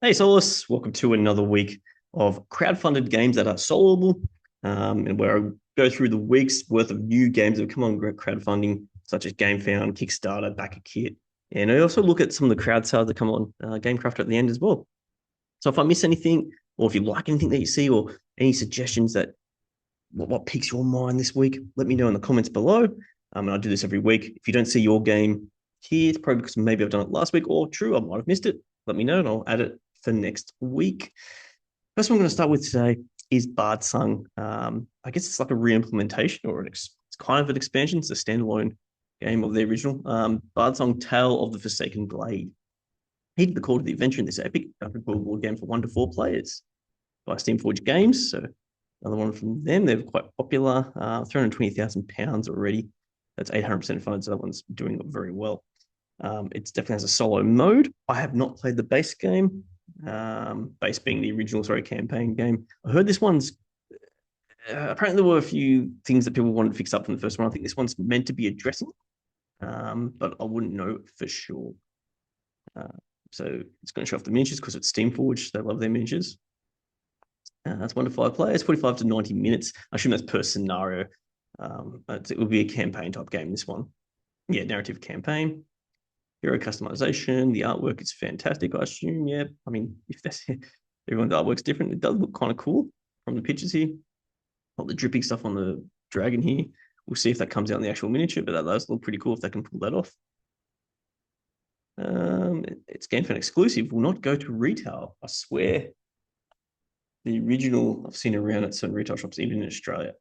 Hey, Soloists, welcome to another week of crowdfunded games that are soloable, and where I go through the week's worth of new games that have come on crowdfunding, such as Gamefound, Kickstarter, Backerkit, and I also look at some of the crowd sales that come on Gamecrafter at the end as well. So if I miss anything, or if you like anything that you see, or any suggestions that what piques your mind this week, let me know in the comments below. And I do this every week. If you don't see your game here, it's probably because maybe I've done it last week, or true, I might have missed it. Let me know, and I'll add it for next week. First one I'm going to start with today is Bardsung. I guess it's like a re-implementation, or it's kind of an expansion. It's a standalone game of the original. Bardsung Tale of the Forsaken Glade. Heeded the call to the adventure in this epic board game for 1 to 4 players by Steamforged Games. So another one from them. They're quite popular. £320,000 already. That's 800% funded, so that one's doing very well. It definitely has a solo mode. I have not played the base game, base being the original, campaign game. I heard this one's apparently there were a few things that people wanted to fix up from the first one. I think this one's meant to be addressing, but I wouldn't know for sure. So it's going to show off the miniatures because it's Steamforged. They love their miniatures. That's 1 to 5 players, 45 to 90 minutes. I assume that's per scenario. It will be a campaign type game, this one. Yeah, narrative campaign. Hero customization. The artwork is fantastic, I assume. Yeah, I mean, if that's everyone's artwork's different, it does look kind of cool from the pictures here. Got the dripping stuff on the dragon here. We'll see if that comes out in the actual miniature, but that does look pretty cool if they can pull that off. It's Gamefound exclusive. Will not go to retail. I swear. The original I've seen around at certain retail shops, even in Australia.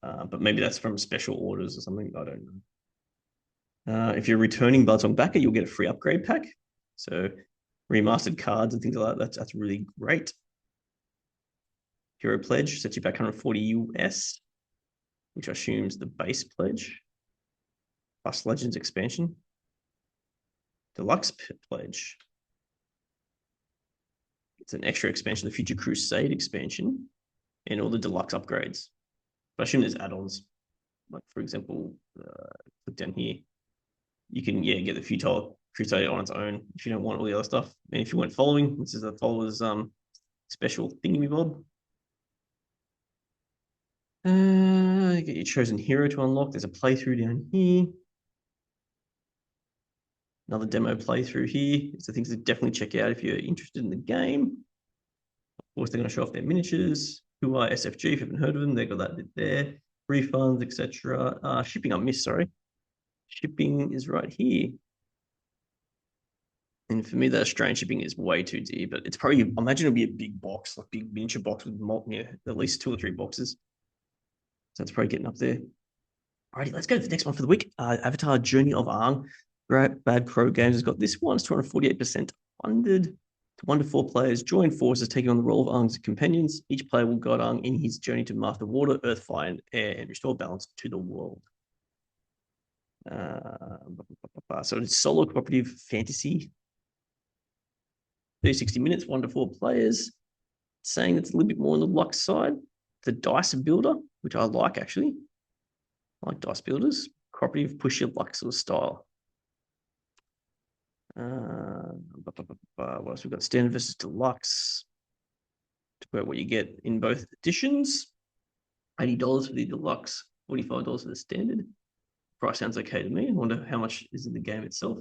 But maybe that's from special orders or something. I don't know. If you're returning Bardsung backer, you'll get a free upgrade pack. So remastered cards and things like that. That's really great. Hero pledge sets you back 140 US, which assumes the base pledge, plus Legends expansion. Deluxe pledge. It's an extra expansion, the Future Crusade expansion, and all the deluxe upgrades. But I assume there's add-ons. Like, for example, click down here. You can, get the Future Crusade on its own if you don't want all the other stuff. And if you weren't following, this is a followers special thingy-bob. You get your chosen hero to unlock. There's a playthrough down here. Another demo playthrough here. So things to definitely check out if you're interested in the game. Of course, they're going to show off their miniatures. Who are SFG? If you haven't heard of them, they got that there. Refunds, etc. Shipping, I missed. Sorry. Shipping is right here. And for me, that Australian shipping is way too dear. But it's probably, I imagine it'll be a big box, like big miniature box with at least 2 or 3 boxes. So it's probably getting up there. Alrighty, let's go to the next one for the week. Avatar Journey of Aang. Bad Crow Games has got this one. It's 248% funded. To 1 to 4 players, join forces taking on the role of Aang's companions. Each player will guide Aang in his journey to master water, earth, fire, and air, and restore balance to the world. So it's solo cooperative fantasy. 30-60 minutes, 1 to 4 players. Saying it's a little bit more on the luck side. The dice builder, which I like actually. I like dice builders. Cooperative, push your luck sort of style. What else? We've got standard versus deluxe. To about what you get in both editions. $80 for the deluxe, $45 for the standard. Price sounds okay to me. I wonder how much is in the game itself.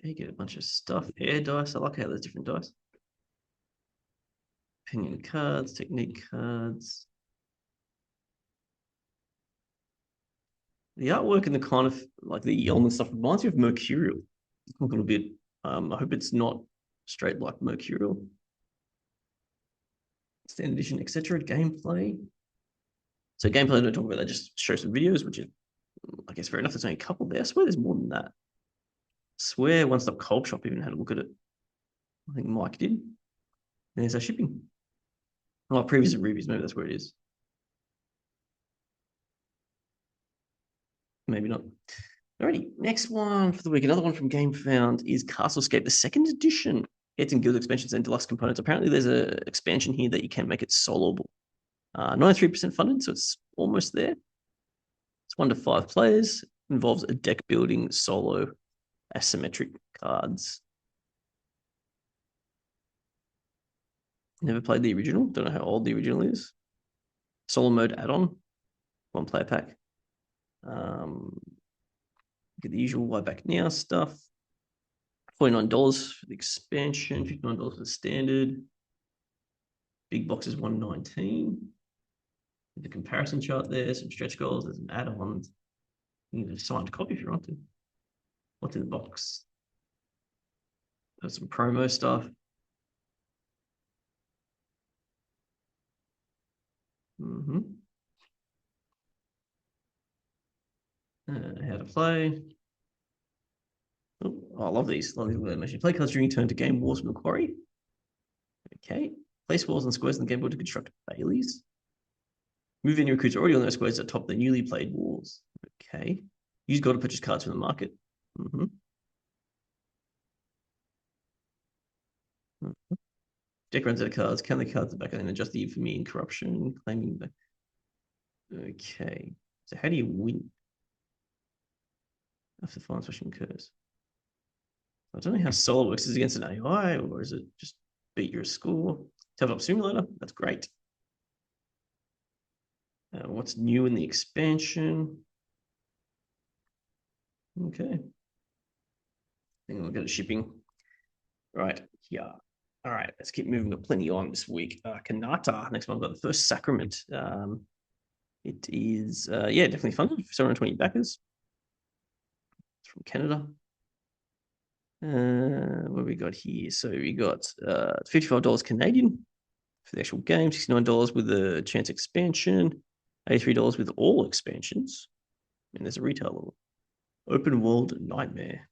Okay, get a bunch of stuff. Air dice. I like how there's different dice. Opinion cards, technique cards. The artwork and the kind of like the element stuff reminds me of Mercurial. A little bit. I hope it's not straight like Mercurial. Standard edition, etc. Gameplay. So gameplay, don't talk about that. Just show some videos, which is, I guess, fair enough. There's only a couple there. I swear there's more than that. I swear One Stop Cold Shop even had a look at it. I think Mike did. And there's our shipping. Oh, previous reviews. Maybe that's where it is. Maybe not. Alrighty, next one for the week. Another one from Gamefound is Castlescape, the 2nd edition. It's in guild expansions and deluxe components. Apparently, there's an expansion here that you can make it soloable. 93% funded, so it's almost there. It's 1 to 5 players. Involves a deck building solo asymmetric cards. Never played the original. Don't know how old the original is. Solo mode add-on, 1 player pack. Get the usual Why Back Now stuff. $49 for the expansion, $59 for the standard. Big box is $119. The comparison chart there, some stretch goals, there's an add-on. You need a signed copy if you want to. What's in the box? There's some promo stuff. How to play. Oh, I love these. Love these animations. Play cards during your turn to gain walls from the quarry. Okay. Place walls and squares on the game board to construct baileys. Move any recruits already on those squares atop the newly played walls. Okay. Use gold to purchase cards from the market. Deck runs out of cards. Count the cards at the back and then adjust the infamy and corruption. Claiming the. Okay. So how do you win? After the final switching occurs. I don't know how Solo works. Is it against an AI or is it just beat your score? Tabletop simulator. That's great. What's new in the expansion? Okay. I think we'll go to shipping. Right. Yeah. All right. Let's keep moving. Got plenty on this week. Kanata. Next one, we've got the first Sacrament. It is, definitely funded. 720 backers. It's from Canada. What we got here? So we got $55 Canadian for the actual game, $69 with the chance expansion, $83 with all expansions. And there's a retail level. Open World Nightmare.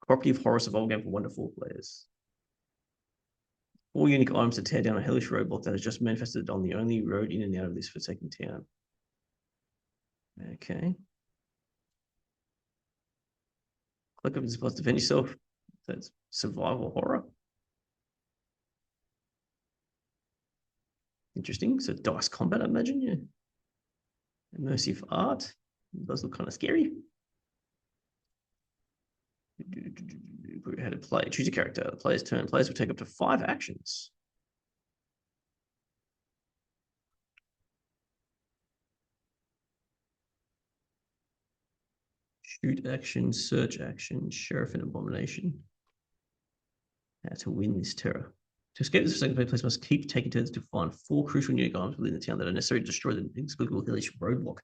Cooperative horror survival game for wonderful players. 4 unique items to tear down a hellish roadblock that has just manifested on the only road in and out of this forsaken town. Okay. Click up and supposed to defend yourself. That's survival horror. Interesting. So dice combat, I imagine, yeah. Immersive art. It does look kind of scary. How to play. Choose a character. The player's turn. Players will take up to 5 actions. Shoot action, search action, sheriff and abomination. How to win this terror. To escape this second players must keep taking turns to find 4 crucial new items within the town that are necessary to destroy the inexplicable hellish roadblock.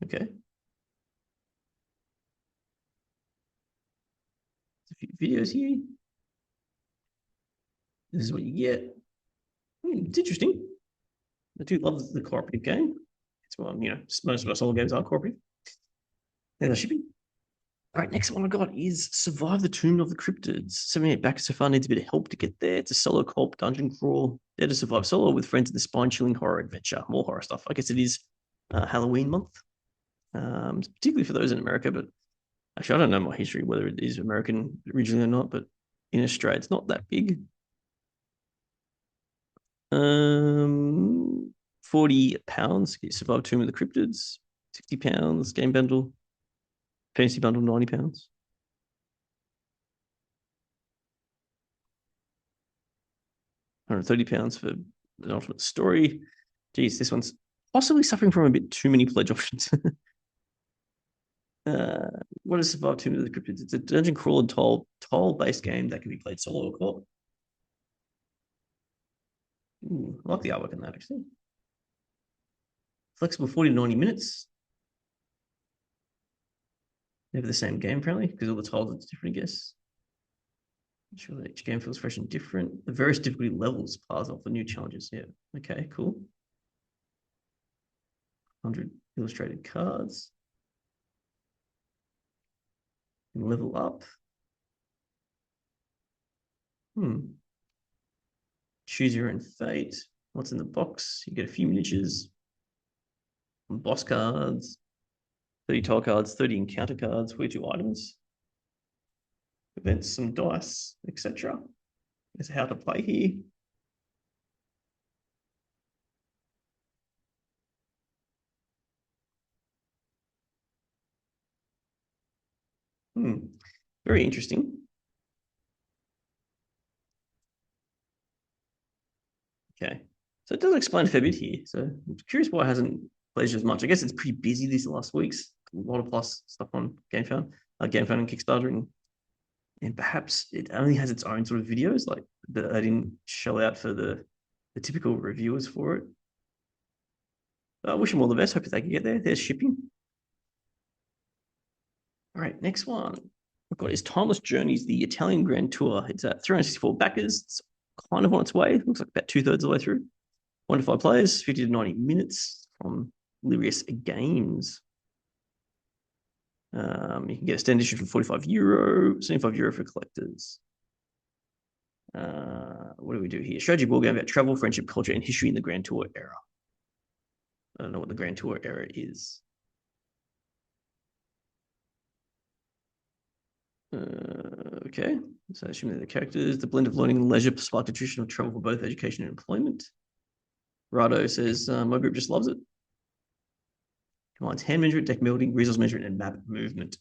Okay. There's a few videos here. This is what you get. It's interesting. I do love the cooperative game. It's one, most of our solo games are cooperative. And the shipping. All right, next one I got is Survive the Tomb of the Cryptids. 78 backers so far, needs a bit of help to get there. It's a solo co-op dungeon crawl. There to survive solo with friends in the spine-chilling horror adventure. More horror stuff. I guess it is Halloween month, particularly for those in America. But actually, I don't know my history, whether it is American originally or not. But in Australia, it's not that big. £40. Get Survive Tomb of the Cryptids. £60. Game bundle. Fantasy bundle, £90. £130 for an alternate story. Geez, this one's possibly suffering from a bit too many pledge options. What is Survive Tomb of the Cryptids? It's a dungeon crawl and tile-based game that can be played solo or co-op. I like the artwork on that, actually. Flexible 40 to 90 minutes. Never the same game, apparently, because all the tiles are different, I guess. Sure that each game feels fresh and different. The various difficulty levels pass off the new challenges. Yeah. Okay, cool. 100 illustrated cards. Level up. Choose your own fate. What's in the box? You get a few miniatures. Boss cards. 30 tile cards, 30 encounter cards, 42 items. Events, some dice, etc. There's how to play here. Very interesting. Okay. So it does explain a fair bit here. So I'm curious why it hasn't played as much. I guess it's pretty busy these last weeks. A lot of plus stuff on Gamefound, Gamefound and Kickstarter, and perhaps it only has its own sort of videos, like that I didn't shell out for the typical reviewers for it. But I wish them all the best. Hope they can get there. There's shipping. All right, next one. I've got is Timeless Journeys, the Italian Grand Tour. It's at 364 backers. It's kind of on its way. It looks like about 2/3 of the way through. 1 to 5 players, 50 to 90 minutes from Lyrius Games. You can get a standard edition for €45, €75 for collectors. What do we do here? Strategy board game about travel, friendship, culture, and history in the Grand Tour era. I don't know what the Grand Tour era is. Okay, so assuming the characters, the blend of learning and leisure sparked a tradition of travel for both education and employment. Rado says, my group just loves it. Combines hand management, deck building, resource management, and map movement.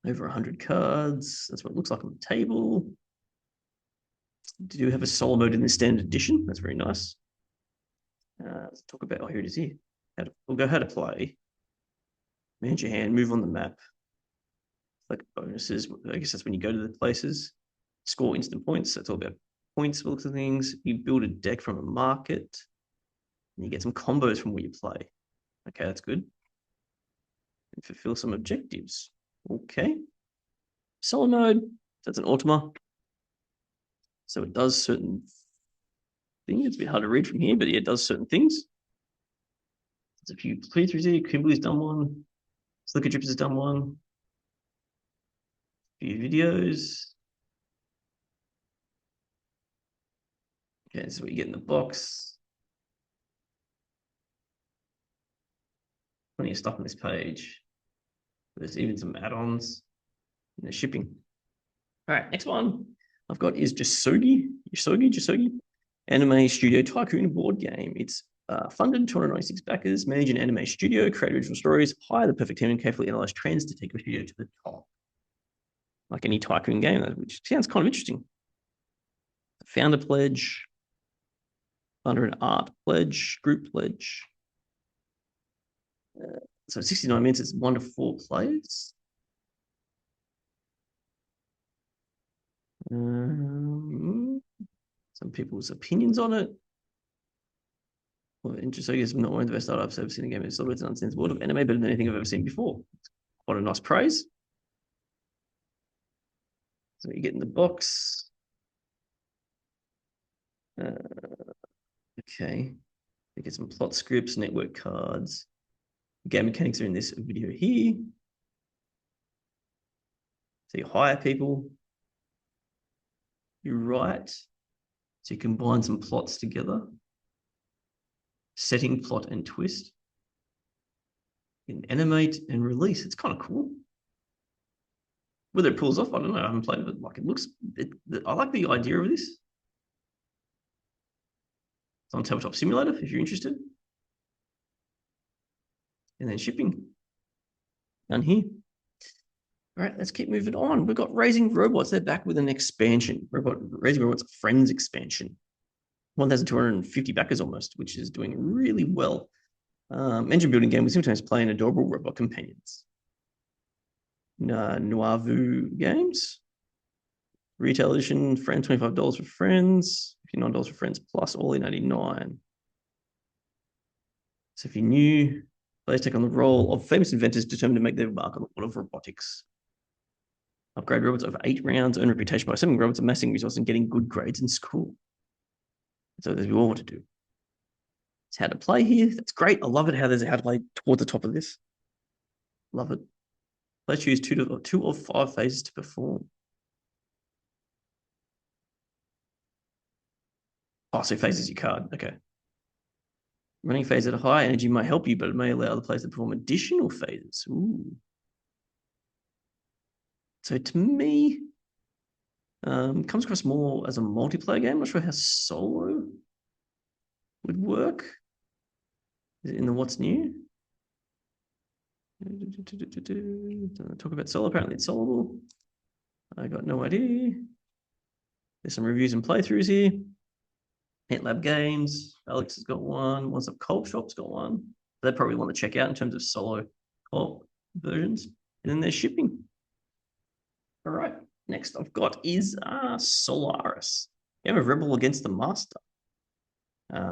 Over 100 cards. That's what it looks like on the table. Do have a solo mode in the standard edition. That's very nice. Let's talk about, here it is here. We'll go how to play. Manage your hand, move on the map. Like bonuses, I guess that's when you go to the places. Score instant points. That's all about points, looks of things. You build a deck from a market. And you get some combos from where you play. Okay, that's good. And fulfill some objectives. Okay. Solo mode. That's an Ultima. So it does certain things. It's a bit hard to read from here, but yeah, it does certain things. There's a few playthroughs here. Kimberly's done one. Slicker Drips has done one. A few videos. Okay, this is what you get in the box. Plenty of stuff on this page. There's even some add-ons and the shipping. All right, next one I've got is Jisogi, anime studio Tycoon board game. It's funded 296 backers, manage an anime studio, create original stories, hire the perfect team, and carefully analyze trends to take your studio to the top. Like any Tycoon game, which sounds kind of interesting. Founder pledge, under an art pledge, group pledge. So 69 minutes, it's 1 to 4 players. Some people's opinions on it. Well, interesting. It's not one of the best art I've ever seen in a game. It's an unsense world of anime, better than anything I've ever seen before. What a nice praise. So you get in the box. Okay. You get some plot scripts, network cards. Game mechanics are in this video here. So you hire people. You write. So you combine some plots together. Setting, plot, and twist. You can animate and release. It's kind of cool. Whether it pulls off, I don't know. I haven't played it, but like it looks. I like the idea of this. It's on Tabletop Simulator if you're interested. And then shipping down here. All right, let's keep moving on. We've got Raising Robots. They're back with an expansion. Raising Robots Friends expansion. 1,250 backers almost, which is doing really well. Engine building game. We sometimes play in adorable robot companions. Nuavu Games. Retail edition, friend, $25 for friends, $59 for friends, plus all in 89. So if you're new, players take on the role of famous inventors determined to make their mark on the world of robotics. Upgrade robots over 8 rounds, earn reputation by assembling robots, amassing resources, and getting good grades in school. So that's what we all want to do. It's how to play here. That's great. I love it how there's a how to play towards the top of this. Love it. Let's choose 2 of 5 phases to perform. Oh, so phase is your card. Okay. Running phase at a high energy might help you, but it may allow other players to perform additional phases. Ooh. So to me, comes across more as a multiplayer game. I'm not sure how solo would work. Is it in the what's new? Talk about solo. Apparently, it's soloable. I got no idea. There's some reviews and playthroughs here. Pet Lab Games. Alex has got one. What's up? Cold Shop's got one. They probably want to check out in terms of solo co-op versions. And then there's shipping. All right. Next I've got is Soularis. Game of Rebel Against the Master.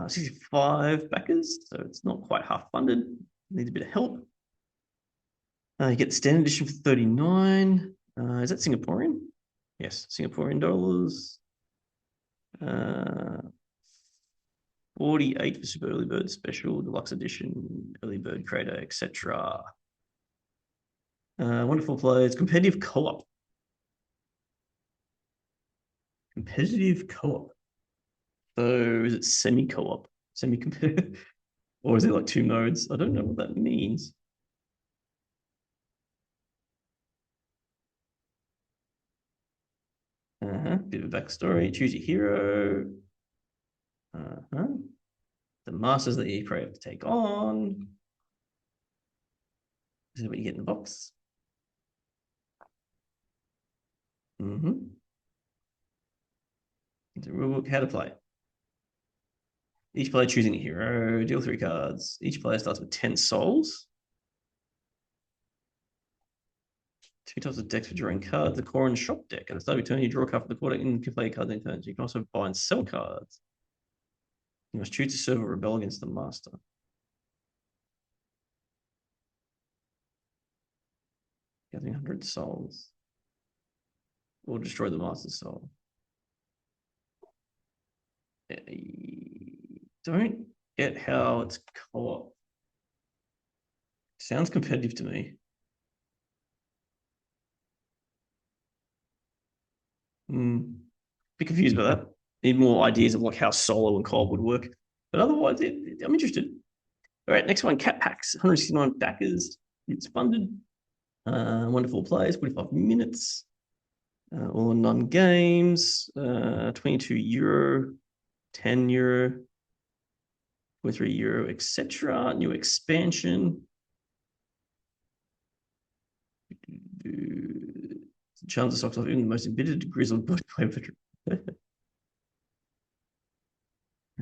65 backers, so it's not quite half funded. Needs a bit of help. You get the standard edition for 39. Is that Singaporean? Yes, Singaporean dollars. 48 for Super Early Bird Special, Deluxe Edition, Early Bird Creator, etc. Wonderful players. Competitive co-op. Competitive co-op. So is it semi-co-op? Semi-competitive? Or is it like 2 modes? I don't know what that means. Bit of a backstory. Choose your hero. The masters that you probably have to take on. This is what you get in the box. It's a rulebook, how to play. Each player choosing a hero, deal 3 cards. Each player starts with 10 souls. 2 types of decks for drawing cards. The core and shop deck. At the start of your turn, you draw a card from the core deck and you can play cards in turns. You can also buy and sell cards. You must choose to serve or rebel against the master. Gathering 100 souls. Or destroy the master's soul. I don't get how it's co-op. Sounds competitive to me. Bit confused by that. Need more ideas of like how solo and co-op would work. But otherwise, I'm interested. All right, next one, Cat Packs. 169 backers. It's funded. Wonderful players, 45 minutes. All in non-games. 22 euro, 10 euro, 23 euro, etc. New expansion. Challenge the socks off even the most embittered grizzled body play veteran.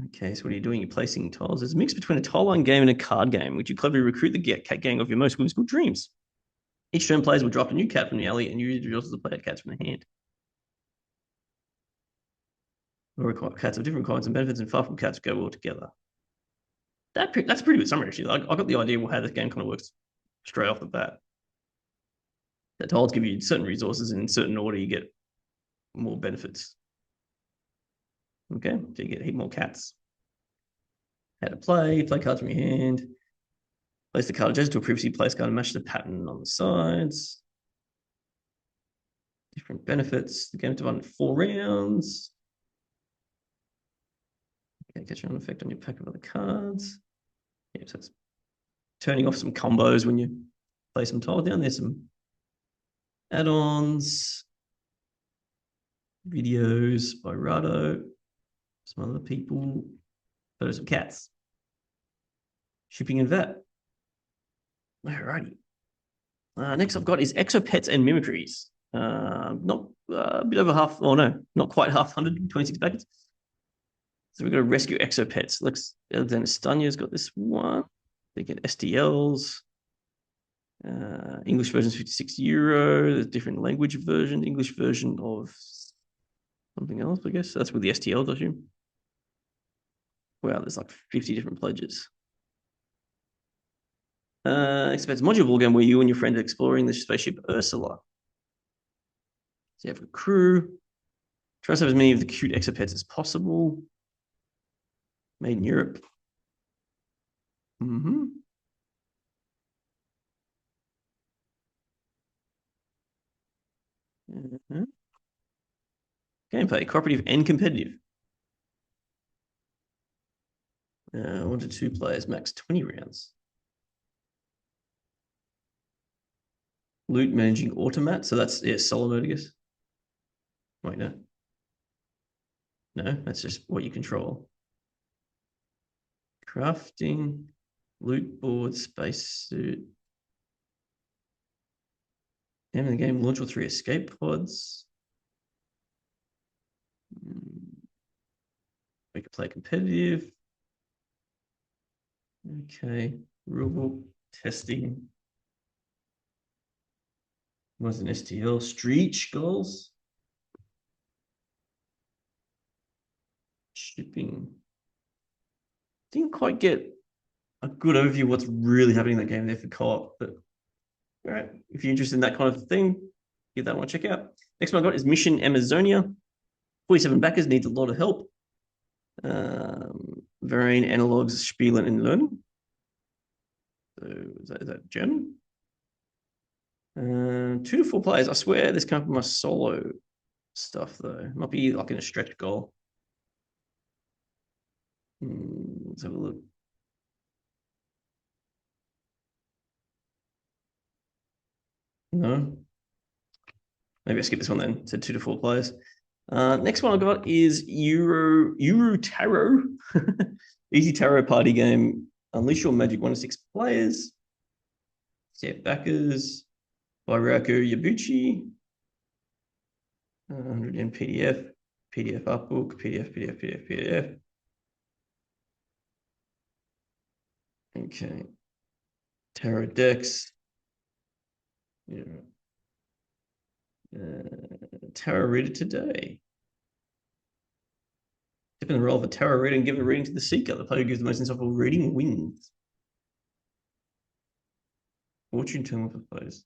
Okay, so what are you doing? You're placing tiles. There's a mix between a tile line game and a card game, which you cleverly recruit the cat gang of your most whimsical dreams. Each turn, players will drop a new cat from the alley and use the resources to play cats from the hand. Or cats of different kinds and benefits and far from cats go well together. That's a pretty good summary, actually. I got the idea of how this game kind of works straight off the bat. The tiles give you certain resources, and in certain order, you get more benefits. Okay, so you get a heap more cats. How to play cards from your hand. Place the card adjacent to a previously placed card and match the pattern on the sides. Different benefits. The game is divided into 4 rounds. Okay, catch an effect on your pack of other cards. Yeah, so it's turning off some combos when you play some tiles down. There's some add-ons, videos by Rado, some other people, photos of cats, shipping and VAT. Alrighty. Next I've got is Exopets and Mimicrys. Not a bit over half, oh no, not quite half funded, 26 packets. So we've got to rescue Exopets. Looks Alexander Stanya's got this one. They get STLs. English version is 56 euro. There's different language version. English version of something else, I guess. That's with the STLs, I assume. Wow, there's like 50 different pledges. Exopets module game where you and your friend are exploring the spaceship Ursula. So you have a crew. Try to have as many of the cute Exopets as possible. Made in Europe. Gameplay, cooperative and competitive. 1 to 2 players, max 20 rounds. Loot managing automat. So that's, yeah, solo mode, I guess. Wait, no. No, that's just what you control. Crafting, loot board, spacesuit. Name of the game, launch all 3 escape pods. We can play competitive. Okay, rulebook, testing. What's an STL? Street goals. Shipping. Didn't quite get a good overview of what's really happening in that game there for co-op, but all right, if you're interested in that kind of thing, give that one a check out. Next one I got is Mission Amazonia. 47 backers, needs a lot of help. Varying analogs, Spielen and Learning. So is that German? 2 to 4 players. I swear this comes from my solo stuff though. Might be like in a stretch goal. Let's have a look. No. Maybe I skip this one then. It said 2 to 4 players. Next one I got is Yuru Tarot. Easy tarot party game. Unleash your magic, 1 to 6 players. Set backers. By Ryaku Yabuchi. 100 in PDF. PDF artbook. PDF. Okay. Tarot decks. Yeah. Tarot reader today. Dip in the role of a tarot reader and give a reading to the seeker. The player who gives the most insightful reading wins. Fortune telling for players.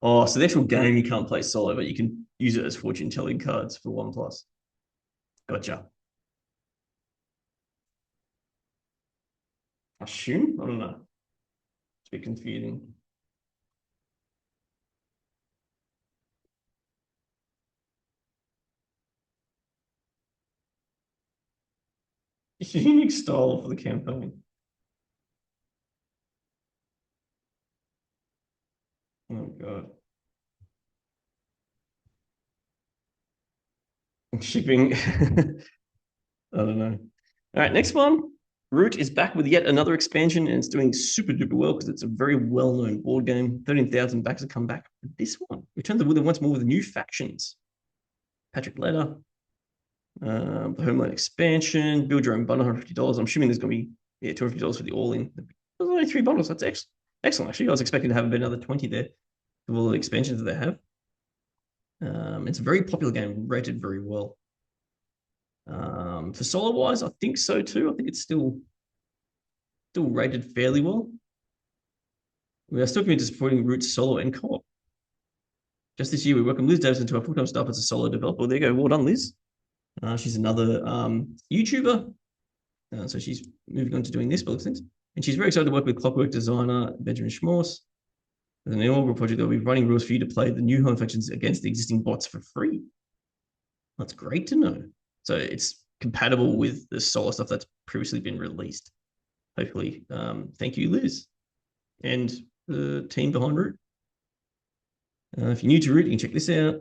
Oh, so the actual game you can't play solo, but you can use it as fortune telling cards for 1+. Gotcha. I assume? I don't know. It's a bit confusing. It's a unique style for the campaign. Oh god. Shipping. I don't know. All right, next one. Root is back with yet another expansion, and it's doing super duper well because it's a very well-known board game. 13,000 backs have come back for this one. Return to the wheel once more with new factions. Patrick Leder, the Homeland expansion, build your own bundle, $150. I'm assuming there's going to be $250 for the all-in. There's only 3 bundles. That's excellent. Actually, I was expecting to have another 20 there for all the expansions that they have. It's a very popular game, rated very well. For solo wise, I think so too. I think it's still rated fairly well. We are still committed to supporting Root's solo and co-op. Just this year, we welcomed Liz Davison to our full-time staff as a solo developer. There you go. Well done, Liz. She's another YouTuber. So she's moving on to doing this, by things. And she's very excited to work with Clockwork designer Benjamin Schmorse. With an inaugural project, they'll be running rules for you to play the new home factions against the existing bots for free. That's great to know. So it's compatible with the solo stuff that's previously been released. Hopefully. Thank you, Liz. And the team behind Root. If you're new to Root, you can check this out.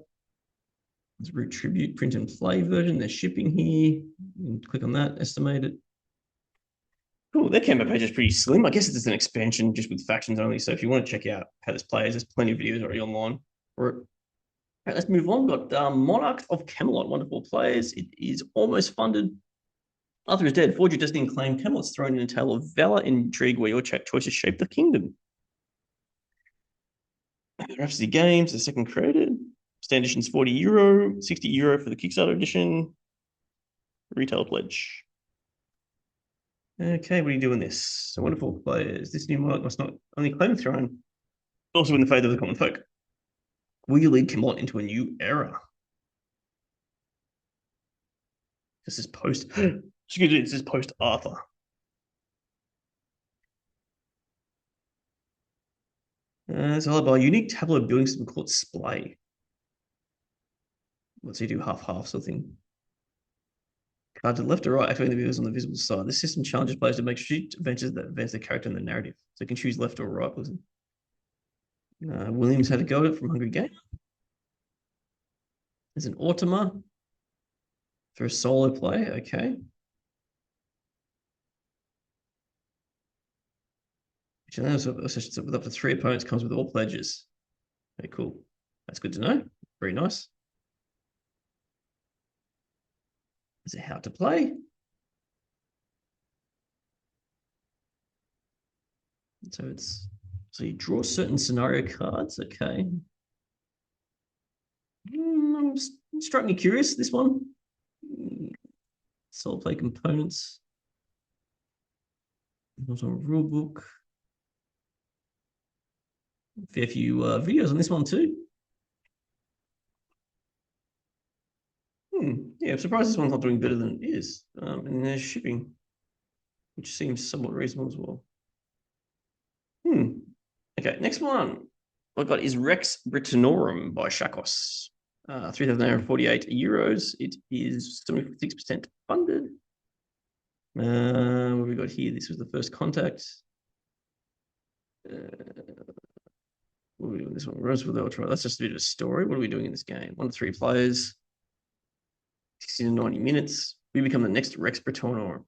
It's Root Tribute print and play version. There's shipping here. You can click on that, estimate it. Cool. Their campaign page is pretty slim. I guess it's an expansion just with factions only. So if you want to check out how this plays, there's plenty of videos already online for it. All right, let's move on. We've got Monarchs of Camelot, wonderful players. It is almost funded. Arthur is dead. Forge your destiny and claim Camelot's thrown in a tale of valor and intrigue where your choices shape the kingdom. Rhapsody Games, the second created. Standard edition is €40, €60 for the Kickstarter edition. Retail pledge. Okay, what are you doing this? So wonderful players. This new monarch must not only claim the throne, but also win the favour of the common folk. Will you lead Camelot into a new era? This is post. Excuse me, this is post Arthur. It's all about a unique tableau building system called Splay. What's he do? Half sort of thing. Card to the left or right, activating the viewers on the visible side. This system challenges players to make strategic adventures that advance their character in the narrative. So you can choose left or right. Williams had a go at it from Hungry Game. There's an Automa for a solo play. Okay. Which allows sessions with up to 3 opponents, comes with all pledges. Okay, cool. That's good to know. Very nice. Is it how to play? So you draw certain scenario cards. Okay. Struck me curious, this one. Solo play components. Not on rule book. Fair few videos on this one too. Yeah, I'm surprised this one's not doing better than it is. And there's shipping, which seems somewhat reasonable as well. Okay, next one I've got is Rex Britannorum by Shakos. 3,948 euros. It is 76% funded. What have we got here? This was the first contact. What are we doing this one? Rose with Ultra. That's just a bit of a story. What are we doing in this game? 1 to 3 players. 60 to 90 minutes. We become the next Rex Britannorum.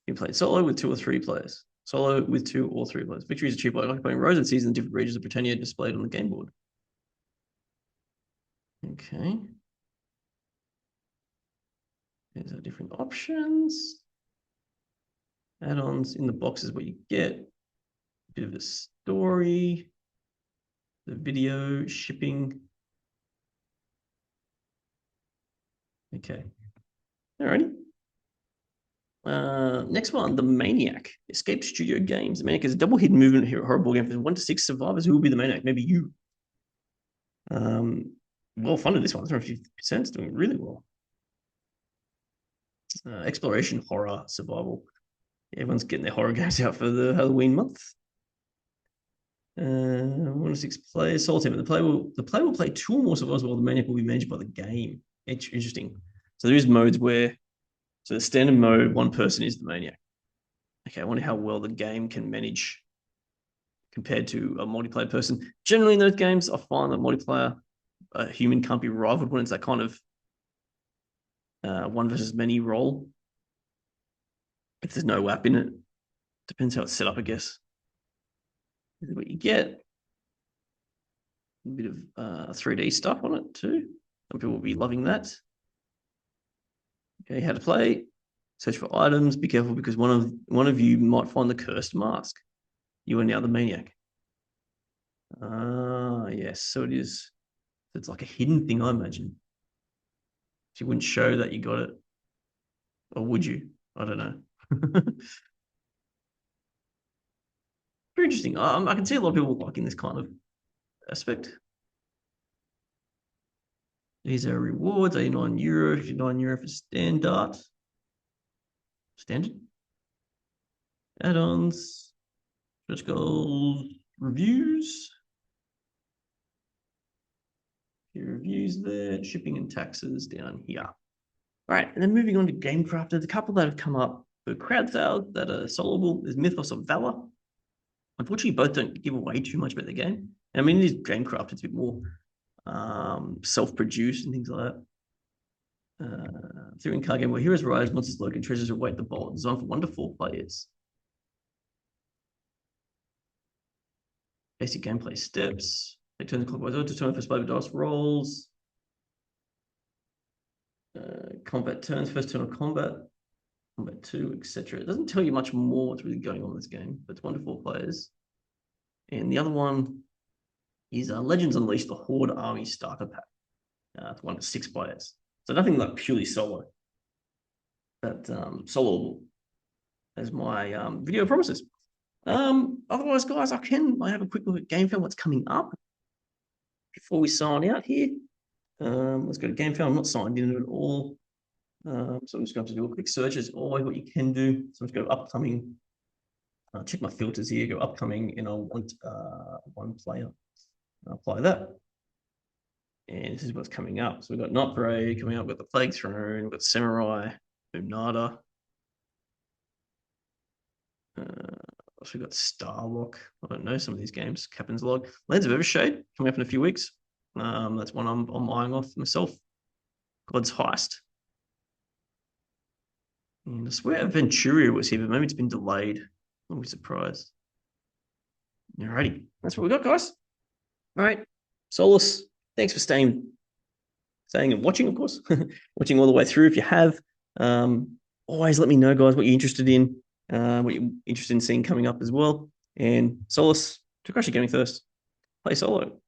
You play solo with 2 or 3 players. Solo with 2 or 3 players. Victory is achieved by occupying rows and seasons in different regions of Britannia displayed on the game board. Okay. There's our different options. Add-ons in the box is what you get. A bit of a story. The video, shipping. Okay. Alrighty. Next one, the Maniac. Escape Studio Games. The Maniac is a double hidden movement here, horrible game for 1 to 6 survivors. Who will be the Maniac? Maybe you. Well funded, this one. 50%. It's doing really well. Exploration, horror, survival. Everyone's getting their horror games out for the Halloween month. 1 to 6 players. Solo team. The player will play 2 or more survivors while the Maniac will be managed by the game. It's interesting. So there is modes where, so the standard mode, 1 person is the Maniac. Okay, I wonder how well the game can manage compared to a multiplayer person. Generally in those games, I find that multiplayer, a human can't be rivaled when it's that kind of 1 versus many role. If there's no WAP in it, depends how it's set up, I guess. This is what you get. A bit of 3D stuff on it too. Some people will be loving that. Okay, how to play. Search for items. Be careful because one of you might find the cursed mask. You are now the Maniac. Yes, so it is. It's like a hidden thing, I imagine. You wouldn't show that you got it. Or would you? I don't know. Very interesting. I can see a lot of people liking this kind of aspect. These are rewards, €89, €59 for standard. Add-ons, stretch goals, reviews. Your reviews there, shipping and taxes down here. All right, and then moving on to Gamecrafter, there's a couple that have come up for crowd sales that are soloable. There's Mythos of Valor. Unfortunately, both don't give away too much about the game. I mean, it is Gamecraft, it's a bit more self-produced and things like that. Theory card game where heroes rise, monsters lurk, and treasures await the bolt. Designed for 1 to 4 players. Basic gameplay steps. Take turns clockwise to turn first play dice rolls. Combat turns, first turn of combat. Combat 2, etc. It doesn't tell you much more what's really going on in this game, but it's 1 to 4 players. And the other one is Legends Unleashed, the Horde Army Starter Pack. It's 1 to 6 players. So nothing like purely solo, but soloable, as my video promises. Otherwise, guys, I have a quick look at Gamefound, what's coming up before we sign out here. Let's go to Gamefound. I'm not signed in at all. So I'm just going to do a quick search as always, what you can do. So I'm just go upcoming, check my filters here, go upcoming, and I'll want 1 player. I'll apply that. And this is what's coming up. So we've got Not Brave coming up, we've got the Plague Throne, we've got Samurai, Kanata. So we've got Starlock. I don't know some of these games. Captain's Log. Lands of Evershade coming up in a few weeks. That's one I'm eyeing off myself. God's Heist. And I swear Venturia was here, but maybe it's been delayed. I'll be surprised. Alrighty, that's what we got, guys. All right, Solus, thanks for staying and watching, of course, watching all the way through. If you have, always let me know, guys, what you're interested in, what you're interested in seeing coming up as well. And Solus, to crush your gaming first, play solo.